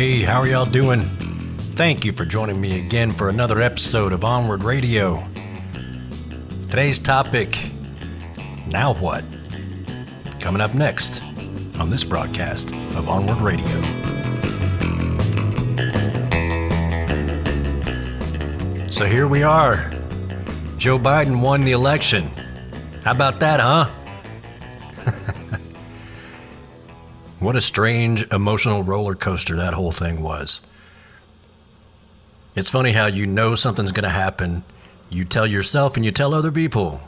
Hey, how are y'all doing? Thank you for joining me again for another episode of Onward Radio. Today's topic, now what? Coming up next on this broadcast of Onward Radio. So here we are. Joe Biden won the election. How about that, huh? What a strange emotional roller coaster that whole thing was. It's funny how you know something's going to happen. You tell yourself and you tell other people.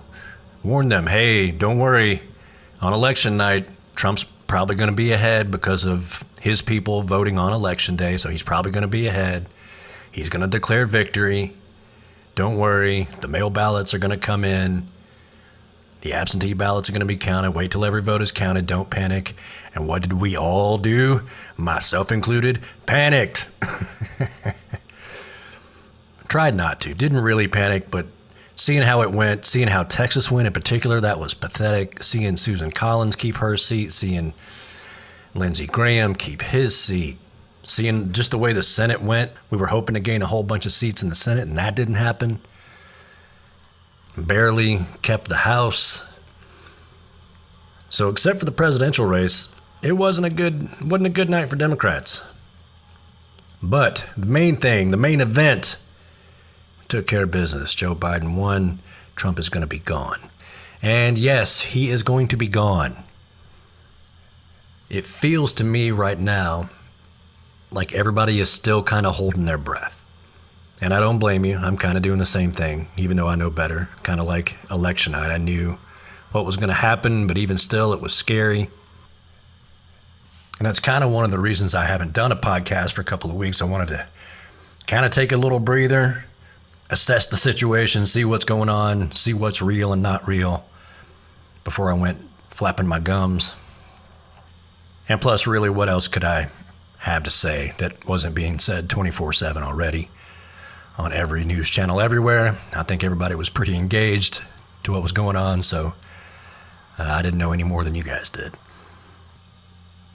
Warn them, hey, don't worry. On election night, Trump's probably going to be ahead because of his people voting on election day, so he's probably going to be ahead. He's going to declare victory. Don't worry. The mail ballots are going to come in. The absentee ballots are going to be counted. Wait till every vote is counted. Don't panic. And what did we all do? Myself included. Panicked. Tried not to. Didn't really panic, but seeing how it went, seeing how Texas went in particular, that was pathetic. Seeing Susan Collins keep her seat, seeing Lindsey Graham keep his seat, seeing just the way the Senate went. We were hoping to gain a whole bunch of seats in the Senate, and that didn't happen. Barely kept the House. So except for the presidential race, it wasn't a good night for Democrats. But the main thing, the main event, took care of business. Joe Biden won. Trump is going to be gone. And yes, he is going to be gone. It feels to me right now like everybody is still kind of holding their breath. And I don't blame you. I'm kind of doing the same thing, even though I know better. Kind of like election night. I knew what was going to happen, but even still, it was scary. And that's kind of one of the reasons I haven't done a podcast for a couple of weeks. I wanted to kind of take a little breather, assess the situation, see what's going on, see what's real and not real before I went flapping my gums. And plus, really, what else could I have to say that wasn't being said 24/7 already on every news channel everywhere? I think everybody was pretty engaged to what was going on, so I didn't know any more than you guys did.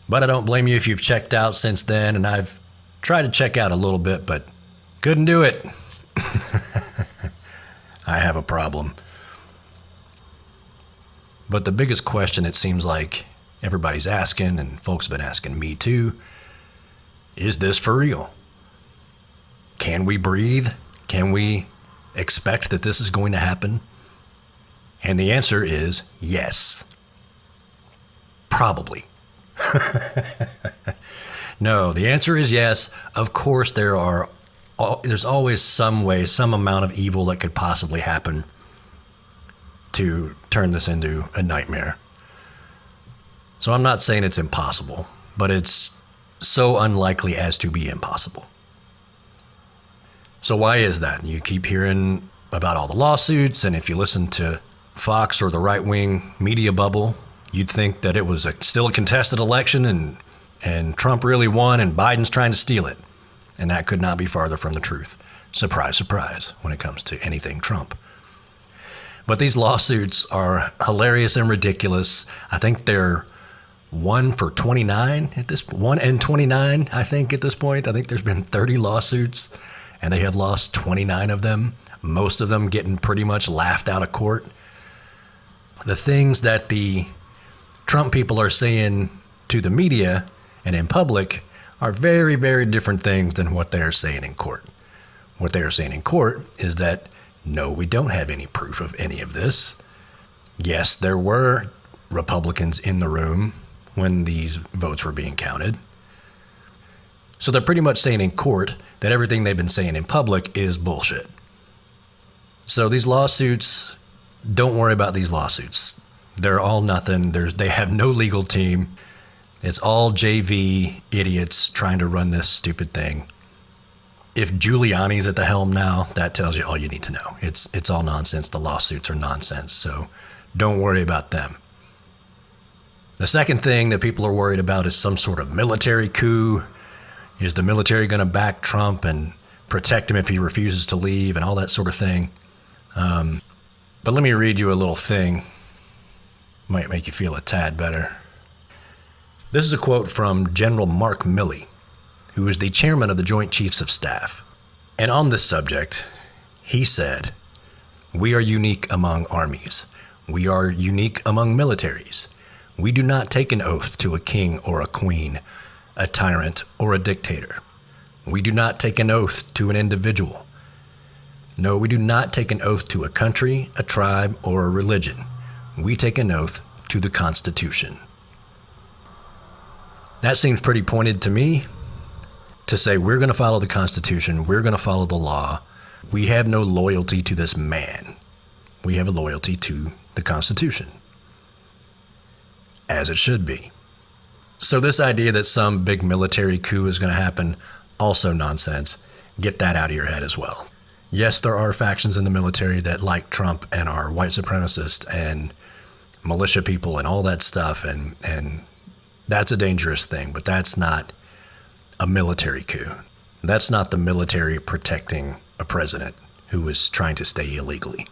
But I don't blame you if you've checked out since then, and I've tried to check out a little bit, but couldn't do it. I have a problem. But the biggest question it seems like everybody's asking, and folks have been asking me too, is this for real? Can we breathe? Can we expect that this is going to happen? And the answer is yes. Probably. No, the answer is yes. Of course, there's always some way, some amount of evil that could possibly happen to turn this into a nightmare. So I'm not saying it's impossible, but it's so unlikely as to be impossible. So why is that? You keep hearing about all the lawsuits, and if you listen to Fox or the right-wing media bubble, you'd think that it was still a contested election and Trump really won and Biden's trying to steal it. And that could not be farther from the truth. Surprise, surprise, when it comes to anything Trump. But these lawsuits are hilarious and ridiculous. I think they're 1 for 29 at this 1 and 29, I think, at this point. I think there's been 30 lawsuits and they have lost 29 of them, most of them getting pretty much laughed out of court. The things that the Trump people are saying to the media and in public are very, very different things than what they're saying in court. What they are saying in court is that, no, we don't have any proof of any of this. Yes, there were Republicans in the room when these votes were being counted. So they're pretty much saying in court that everything they've been saying in public is bullshit. So these lawsuits, don't worry about these lawsuits. They're all nothing. They have no legal team. It's all JV idiots trying to run this stupid thing. If Giuliani's at the helm now, that tells you all you need to know. It's all nonsense. The lawsuits are nonsense. So don't worry about them. The second thing that people are worried about is some sort of military coup. Is the military going to back Trump and protect him if he refuses to leave and all that sort of thing? But let me read you a little thing. Might make you feel a tad better. This is a quote from General Mark Milley, who is the chairman of the Joint Chiefs of Staff. And on this subject, he said, "We are unique among armies. We are unique among militaries. We do not take an oath to a king or a queen, a tyrant or a dictator. We do not take an oath to an individual. No, we do not take an oath to a country, a tribe, or a religion. We take an oath to the Constitution." That seems pretty pointed to me, to say we're going to follow the Constitution, we're going to follow the law. We have no loyalty to this man. We have a loyalty to the Constitution, as it should be. So this idea that some big military coup is going to happen, also nonsense. Get that out of your head as well. Yes, there are factions in the military that like Trump and are white supremacists and militia people and all that stuff, and that's a dangerous thing, but that's not a military coup. That's not the military protecting a president who is trying to stay illegally.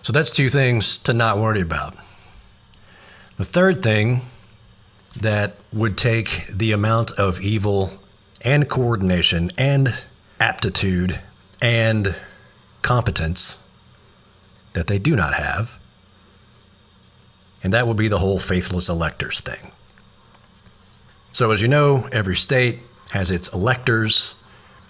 So that's two things to not worry about. The third thing that would take the amount of evil and coordination and aptitude and competence that they do not have, and that would be the whole faithless electors thing. So as you know, every state has its electors,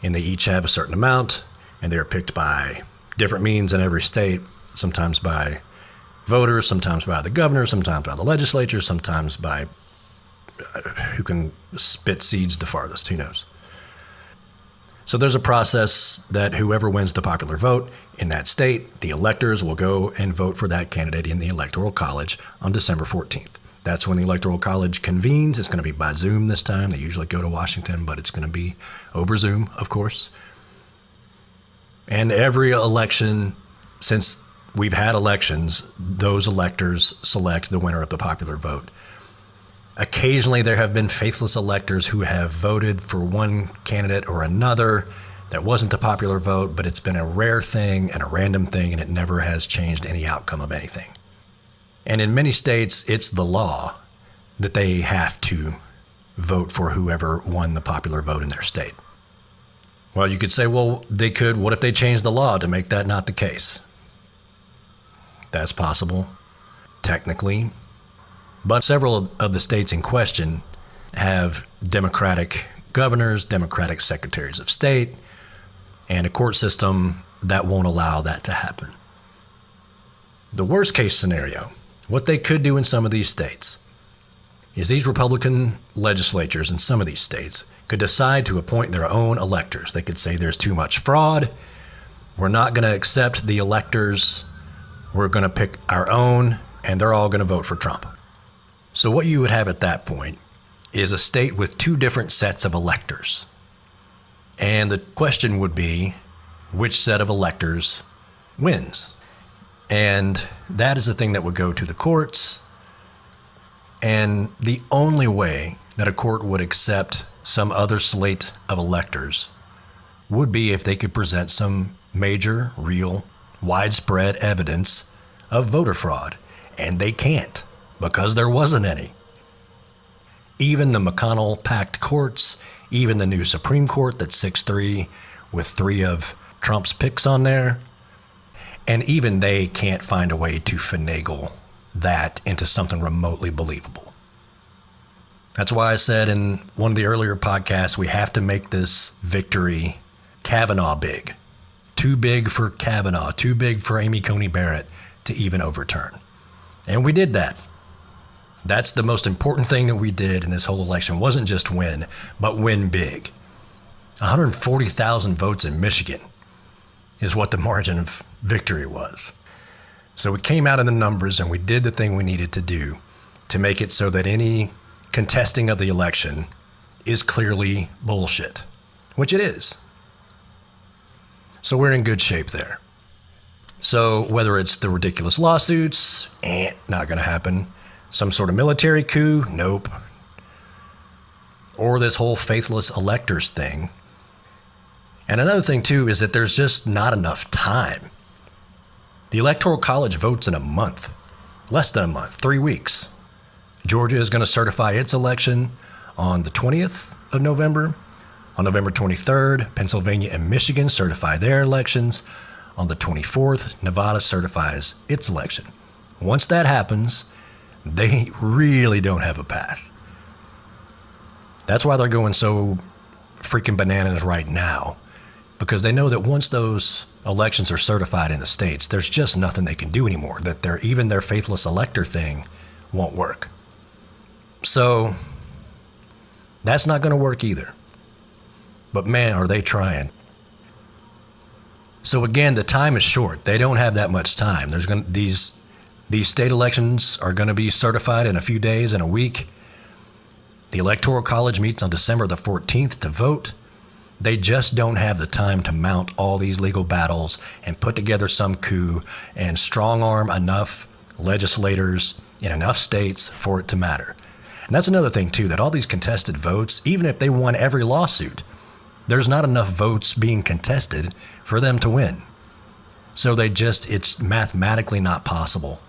and they each have a certain amount, and they're picked by different means in every state, sometimes by voters, sometimes by the governor, sometimes by the legislature, sometimes by who can spit seeds the farthest, who knows. So there's a process that whoever wins the popular vote in that state, the electors will go and vote for that candidate in the Electoral College on December 14th. That's when the Electoral College convenes. It's going to be by Zoom this time. They usually go to Washington, but it's going to be over Zoom, of course. And every election, since we've had elections, those electors select the winner of the popular vote. Occasionally, there have been faithless electors who have voted for one candidate or another that wasn't the popular vote, but it's been a rare thing and a random thing, and it never has changed any outcome of anything. And in many states, it's the law that they have to vote for whoever won the popular vote in their state. Well, you could say, well, they could. What if they changed the law to make that not the case? That's possible, technically. But several of the states in question have Democratic governors, Democratic secretaries of state, and a court system that won't allow that to happen. The worst case scenario, what they could do in some of these states, is these Republican legislatures in some of these states could decide to appoint their own electors. They could say there's too much fraud. We're not going to accept the electors. We're going to pick our own, and they're all going to vote for Trump. So what you would have at that point is a state with two different sets of electors. And the question would be, which set of electors wins? And that is a thing that would go to the courts. And the only way that a court would accept some other slate of electors would be if they could present some major, real, widespread evidence of voter fraud. And they can't, because there wasn't any. Even the McConnell-packed courts, even the new Supreme Court that's 6-3 with 3 of Trump's picks on there, and even they can't find a way to finagle that into something remotely believable. That's why I said in one of the earlier podcasts, we have to make this victory Kavanaugh big. Too big for Kavanaugh, too big for Amy Coney Barrett to even overturn. And we did that. That's the most important thing that we did in this whole election. It wasn't just win, but win big. 140,000 votes in Michigan is what the margin of victory was. So it came out in the numbers, and we did the thing we needed to do to make it so that any contesting of the election is clearly bullshit, which it is. So we're in good shape there. So whether it's the ridiculous lawsuits, not going to happen. Some sort of military coup, nope. Or this whole faithless electors thing. And another thing too is that there's just not enough time. The Electoral College votes in a month, less than a month, 3 weeks. Georgia is going to certify its election on the 20th, of November. On November 23rd, Pennsylvania and Michigan certify their elections. On the 24th, Nevada certifies its election. Once that happens, they really don't have a path. That's why they're going so freaking bananas right now, because they know that once those elections are certified in the states, there's just nothing they can do anymore, that even their faithless elector thing won't work. So that's not going to work either. But man, are they trying. So again, the time is short. They don't have that much time. These state elections are going to be certified in a few days, in a week. The Electoral College meets on December the 14th to vote. They just don't have the time to mount all these legal battles and put together some coup and strong arm enough legislators in enough states for it to matter. And that's another thing too, that all these contested votes, even if they won every lawsuit, there's not enough votes being contested for them to win. So it's mathematically not possible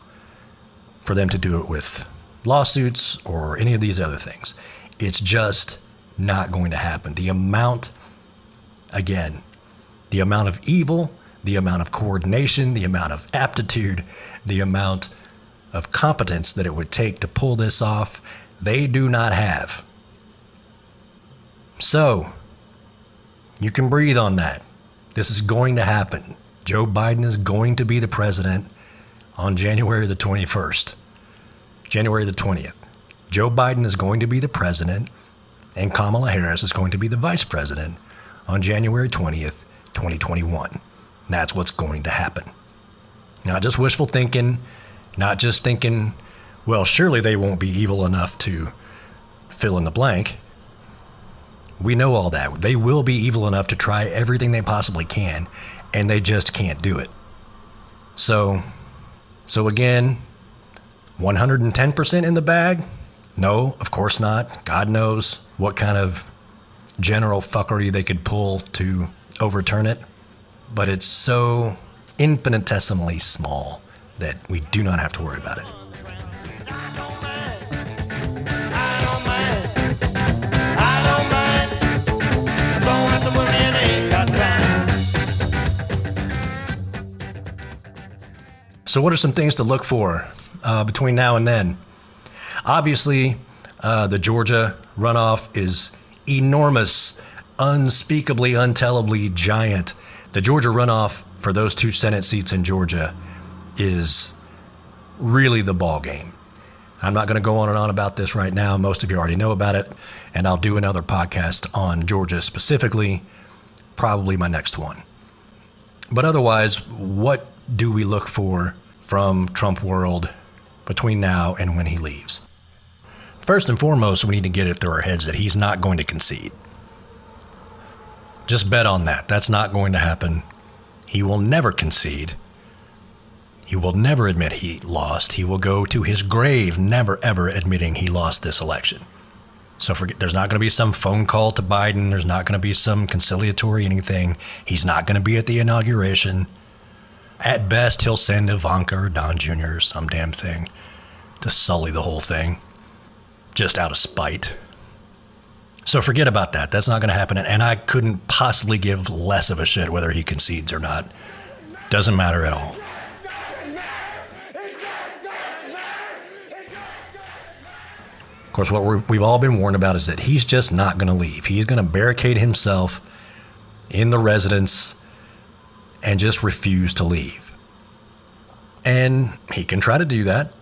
for them to do it with lawsuits or any of these other things. It's just not going to happen. The amount of evil, the amount of coordination, the amount of aptitude, the amount of competence that it would take to pull this off, they do not have. So, you can breathe on that. This is going to happen. Joe Biden is going to be the president on January the 21st. January the 20th. Joe Biden is going to be the president, and Kamala Harris is going to be the vice president on January 20th, 2021. That's what's going to happen. Not just wishful thinking, not just thinking, well, surely they won't be evil enough to fill in the blank. We know all that. They will be evil enough to try everything they possibly can, and they just can't do it. So again, 110% in the bag? No, of course not. God knows what kind of general fuckery they could pull to overturn it. But it's so infinitesimally small that we do not have to worry about it. So what are some things to look for between now and then? Obviously, the Georgia runoff is enormous, unspeakably, untellably giant. The Georgia runoff for those 2 Senate seats in Georgia is really the ball game. I'm not going to go on and on about this right now. Most of you already know about it, and I'll do another podcast on Georgia specifically, probably my next one. But otherwise, what do we look for from Trump world between now and when he leaves? First and foremost, we need to get it through our heads that he's not going to concede. Just bet on that. That's not going to happen. He will never concede. He will never admit he lost. He will go to his grave never, ever admitting he lost this election. So there's not going to be some phone call to Biden. There's not going to be some conciliatory anything. He's not going to be at the inauguration. At best, he'll send Ivanka or Don Jr. or some damn thing to sully the whole thing, just out of spite. So forget about that. That's not going to happen. And I couldn't possibly give less of a shit whether he concedes or not. Doesn't matter at all. Of course, what we've all been warned about is that he's just not going to leave. He's going to barricade himself in the residence and just refuse to leave. And he can try to do that.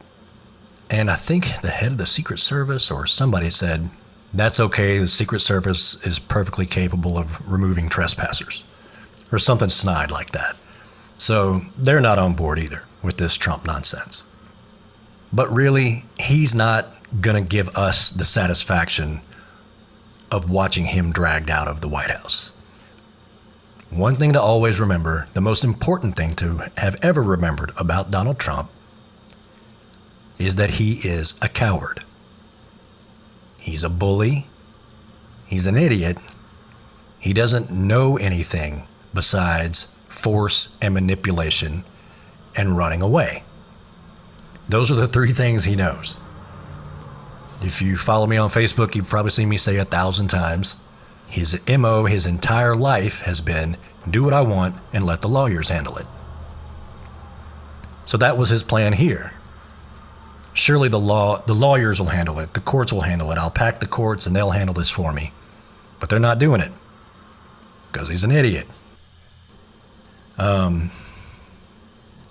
And I think the head of the Secret Service or somebody said, that's okay, the Secret Service is perfectly capable of removing trespassers. Or something snide like that. So they're not on board either with this Trump nonsense. But really, he's not going to give us the satisfaction of watching him dragged out of the White House. One thing to always remember, the most important thing to have ever remembered about Donald Trump, is that he is a coward. He's a bully. He's an idiot. He doesn't know anything besides force and manipulation and running away. Those are the 3 things he knows. If you follow me on Facebook, you've probably seen me say 1,000 times. His MO his entire life has been do what I want and let the lawyers handle it. So that was his plan here. Surely the lawyers will handle it. The courts will handle it. I'll pack the courts and they'll handle this for me. But they're not doing it because he's an idiot.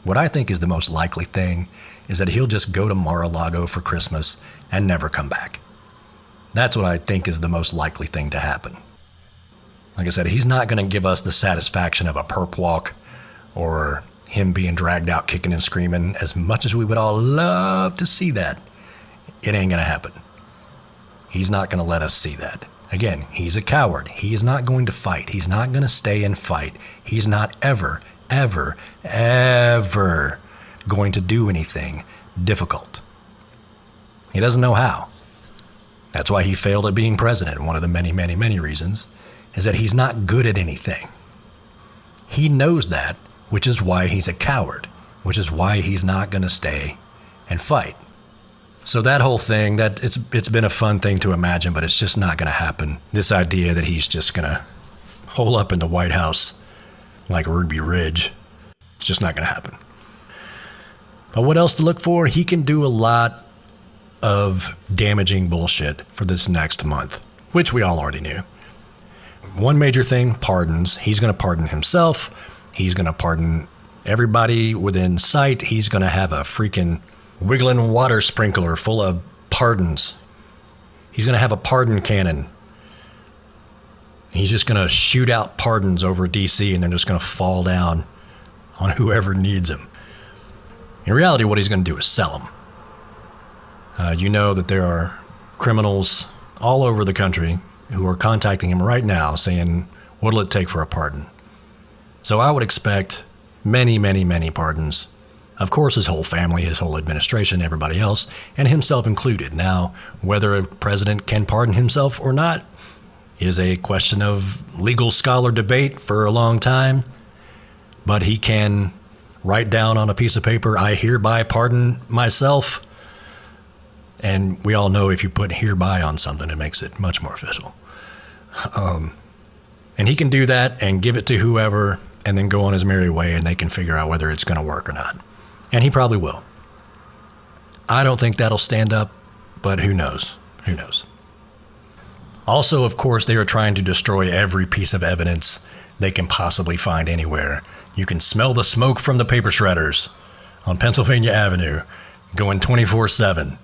What I think is the most likely thing is that he'll just go to Mar-a-Lago for Christmas and never come back. That's what I think is the most likely thing to happen. Like I said, he's not going to give us the satisfaction of a perp walk or him being dragged out kicking and screaming. As much as we would all love to see that, it ain't going to happen. He's not going to let us see that. Again, he's a coward. He is not going to fight. He's not going to stay and fight. He's not ever going to do anything difficult. He doesn't know how. That's why he failed at being president. One of the many reasons is that he's not good at anything. He knows that, which is why he's a coward, which is why he's not going to stay and fight. So that whole thing, that it's been a fun thing to imagine, but it's just not going to happen. This idea that he's just going to hole up in the White House like Ruby Ridge, it's just not going to happen. But what else to look for? He can do a lot of damaging bullshit for this next month, which we all already knew. One major thing, pardons. He's going to pardon himself. He's going to pardon everybody within sight. He's going to have a freaking wiggling water sprinkler full of pardons. He's going to have a pardon cannon. He's just going to shoot out pardons over DC, and they're just going to fall down on whoever needs them. In reality, what he's going to do is sell them. You know that there are criminals all over the country who are contacting him right now saying, what'll it take for a pardon? So I would expect many pardons. Of course, his whole family, his whole administration, everybody else, and himself included. Now, whether a president can pardon himself or not is a question of legal scholar debate for a long time. But he can write down on a piece of paper, I hereby pardon myself. And we all know if you put hereby on something, it makes it much more official. And he can do that and give it to whoever and then go on his merry way, and they can figure out whether it's going to work or not. And he probably will. I don't think that'll stand up, but who knows? Who knows? Also, of course, they are trying to destroy every piece of evidence they can possibly find anywhere. You can smell the smoke from the paper shredders on Pennsylvania Avenue going 24/7.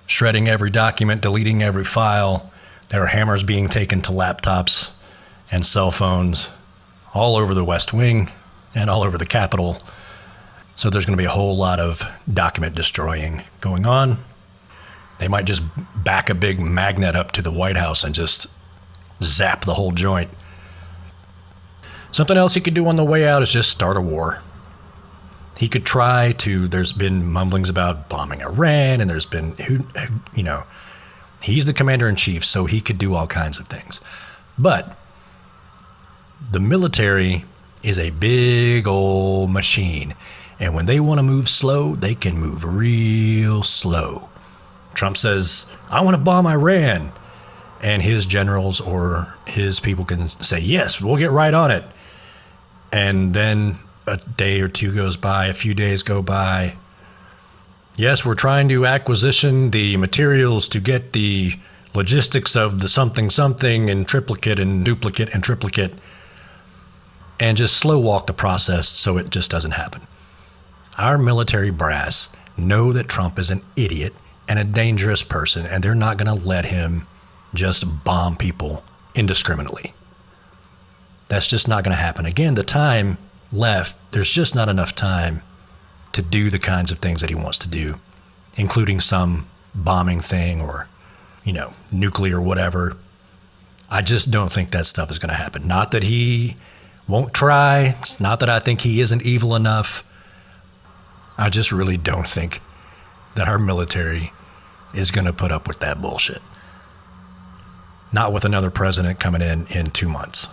Shredding every document, deleting every file. There are hammers being taken to laptops and cell phones all over the West Wing and all over the Capitol. So there's going to be a whole lot of document destroying going on. They might just back a big magnet up to the White House and just zap the whole joint. Something else he could do on the way out is just start a war. He could try to, there's been mumblings about bombing Iran, and there's been, he's the commander-in-chief, so he could do all kinds of things. But the military is a big old machine, and when they want to move slow, they can move real slow. Trump says, I want to bomb Iran, and his generals or his people can say, yes, we'll get right on it. And then a day or two goes by, a few days go by. Yes, we're trying to acquisition the materials to get the logistics of the something and triplicate and duplicate and triplicate, and just slow walk the process so it just doesn't happen. Our military brass know that Trump is an idiot and a dangerous person, and they're not going to let him just bomb people indiscriminately. That's just not going to happen. Again, the time left, there's just not enough time to do the kinds of things that he wants to do, including some bombing thing or, nuclear whatever. I just don't think that stuff is going to happen. Not that he won't try. It's not that I think he isn't evil enough. I just really don't think that our military is going to put up with that bullshit. Not with another president coming in 2 months.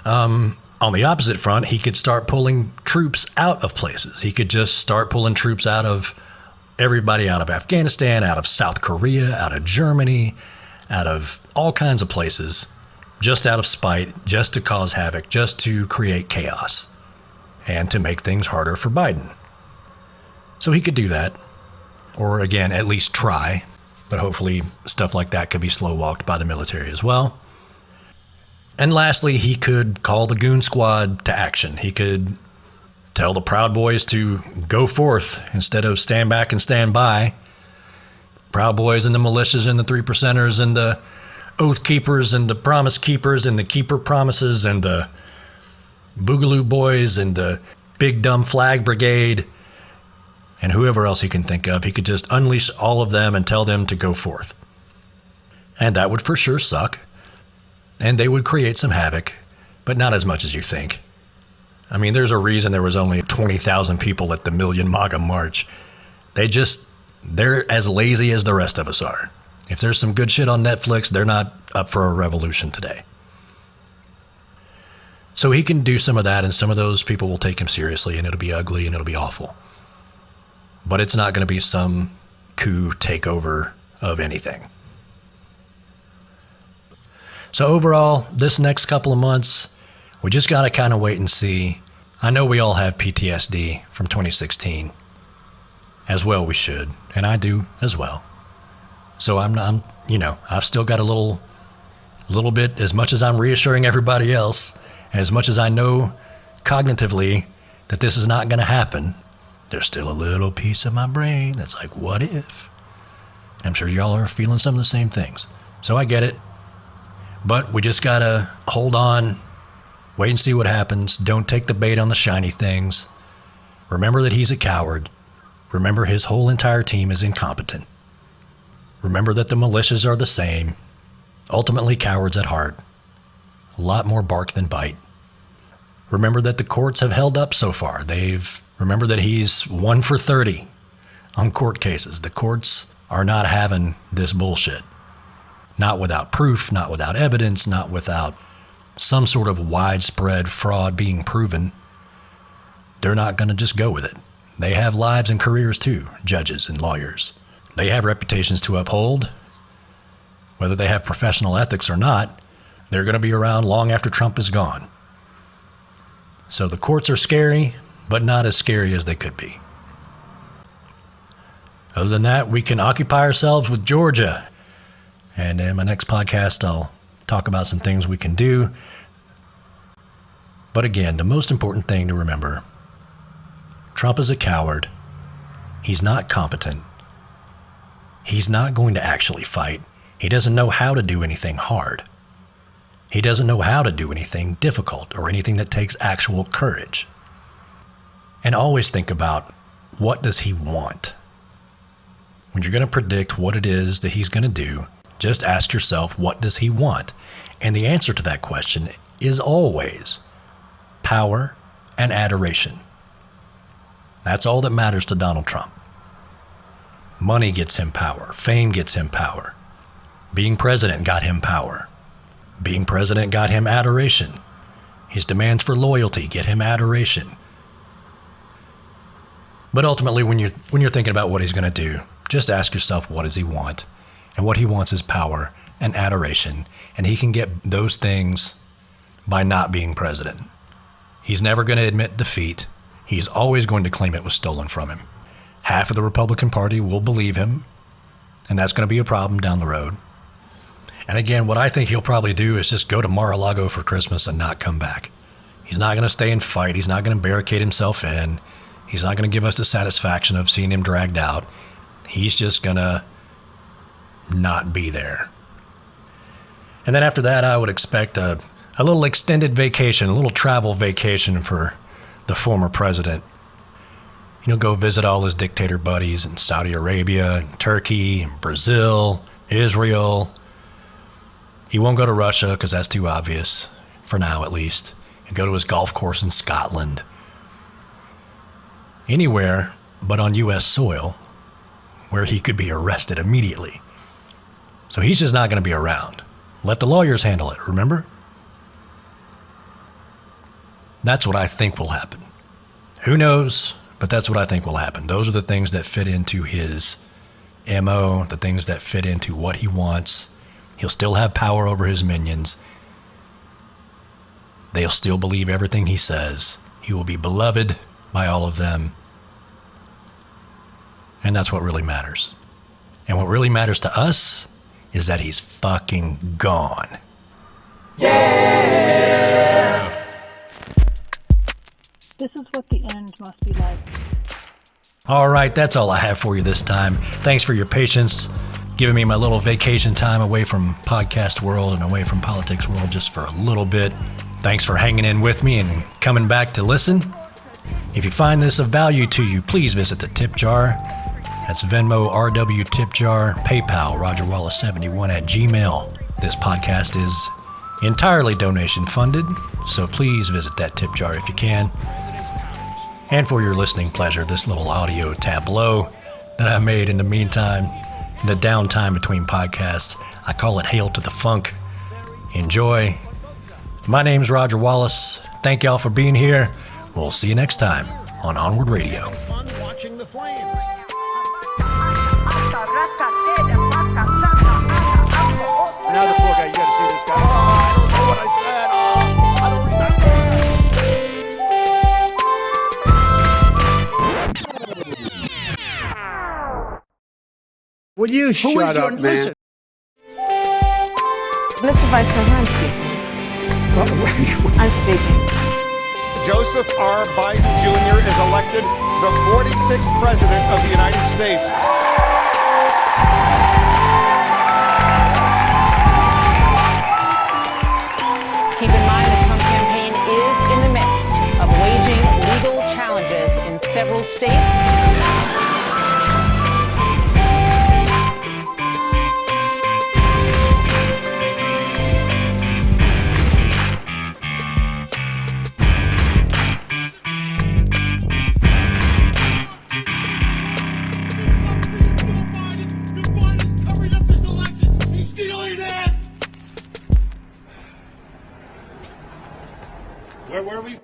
On the opposite front, he could start pulling troops out of places. He could just start pulling troops out of everybody out of Afghanistan, out of South Korea, out of Germany, out of all kinds of places, just out of spite, just to cause havoc, just to create chaos, and to make things harder for Biden. So he could do that, or again, at least try, but hopefully stuff like that could be slow-walked by the military as well. And lastly, he could call the goon squad to action. He could tell the Proud Boys to go forth instead of stand back and stand by. Proud Boys and the militias and the 3%ers and the Oath Keepers and the Promise Keepers and the Keeper Promises and the Boogaloo Boys and the Big Dumb Flag Brigade and whoever else he can think of. He could just unleash all of them and tell them to go forth. And that would for sure suck. And they would create some havoc, but not as much as you think. I mean, there's a reason there was only 20,000 people at the Million MAGA March. They're as lazy as the rest of us are. If there's some good shit on Netflix, they're not up for a revolution today. So he can do some of that, and some of those people will take him seriously, and it'll be ugly and it'll be awful. But it's not going to be some coup takeover of anything. So overall, this next couple of months, we just got to kind of wait and see. I know we all have PTSD from 2016. As well we should, and I do as well. So I've still got a little bit, as much as I'm reassuring everybody else, and as much as I know cognitively that this is not going to happen, there's still a little piece of my brain that's like, what if? I'm sure y'all are feeling some of the same things. So I get it. But we just got to hold on, wait and see what happens. Don't take the bait on the shiny things. Remember that he's a coward. Remember his whole entire team is incompetent. Remember that the militias are the same. Ultimately cowards at heart. A lot more bark than bite. Remember that the courts have held up so far. Remember that he's 1 for 30 on court cases. The courts are not having this bullshit. Not without proof, not without evidence, not without some sort of widespread fraud being proven. They're not going to just go with it. They have lives and careers too, judges and lawyers. They have reputations to uphold. Whether they have professional ethics or not, they're going to be around long after Trump is gone. So the courts are scary, but not as scary as they could be. Other than that, we can occupy ourselves with Georgia. And in my next podcast, I'll talk about some things we can do. But again, the most important thing to remember, Trump is a coward. He's not competent. He's not going to actually fight. He doesn't know how to do anything hard. He doesn't know how to do anything difficult or anything that takes actual courage. And always think about, what does he want? When you're going to predict what it is that he's going to do, just ask yourself, what does he want? And the answer to that question is always power and adoration. That's all that matters to Donald Trump. Money gets him power. Fame gets him power. Being president got him power. Being president got him adoration. His demands for loyalty get him adoration. But ultimately, when you're thinking about what he's going to do, just ask yourself, what does he want? And what he wants is power and adoration. And he can get those things by not being president. He's never going to admit defeat. He's always going to claim it was stolen from him. Half of the Republican Party will believe him, and that's going to be a problem down the road. And again, what I think he'll probably do is just go to Mar-a-Lago for Christmas and not come back. He's not going to stay and fight. He's not going to barricade himself in. He's not going to give us the satisfaction of seeing him dragged out. He's just going to not be there. And then after that, I would expect a little extended vacation, a little travel vacation for the former president. Go visit all his dictator buddies in Saudi Arabia, and Turkey, and Brazil, Israel. He won't go to Russia because that's too obvious, for now at least. He'll go to his golf course in Scotland. Anywhere but on U.S. soil, where he could be arrested immediately. So he's just not going to be around. Let the lawyers handle it, remember? That's what I think will happen. Who knows? But that's what I think will happen. Those are the things that fit into his MO, the things that fit into what he wants. He'll still have power over his minions. They'll still believe everything he says. He will be beloved by all of them. And that's what really matters. And what really matters to us is that he's fucking gone. Yeah! This is what the end must be like. All right, that's all I have for you this time. Thanks for your patience, giving me my little vacation time away from podcast world and away from politics world just for a little bit. Thanks for hanging in with me and coming back to listen. If you find this of value to you, please visit the tip jar. That's Venmo, rwtipjar, PayPal, RogerWallace71@gmail. This podcast is entirely donation funded, so please visit that tip jar if you can. And for your listening pleasure, this little audio tableau that I made in the meantime, in the downtime between podcasts, I call it Hail to the Funk. Enjoy. My name's Roger Wallace. Thank y'all for being here. We'll see you next time on Onward Radio. Fun watching the flames. Now the poor guy, you gotta see this guy. Oh, I don't know what I said. Oh, I don't remember. Will you shut up, man? Listen. Mr. Vice President, I'm speaking. I'm speaking. Joseph R. Biden Jr. is elected the 46th President of the United States. Keep in mind the Trump campaign is in the midst of waging legal challenges in several states. Where were we?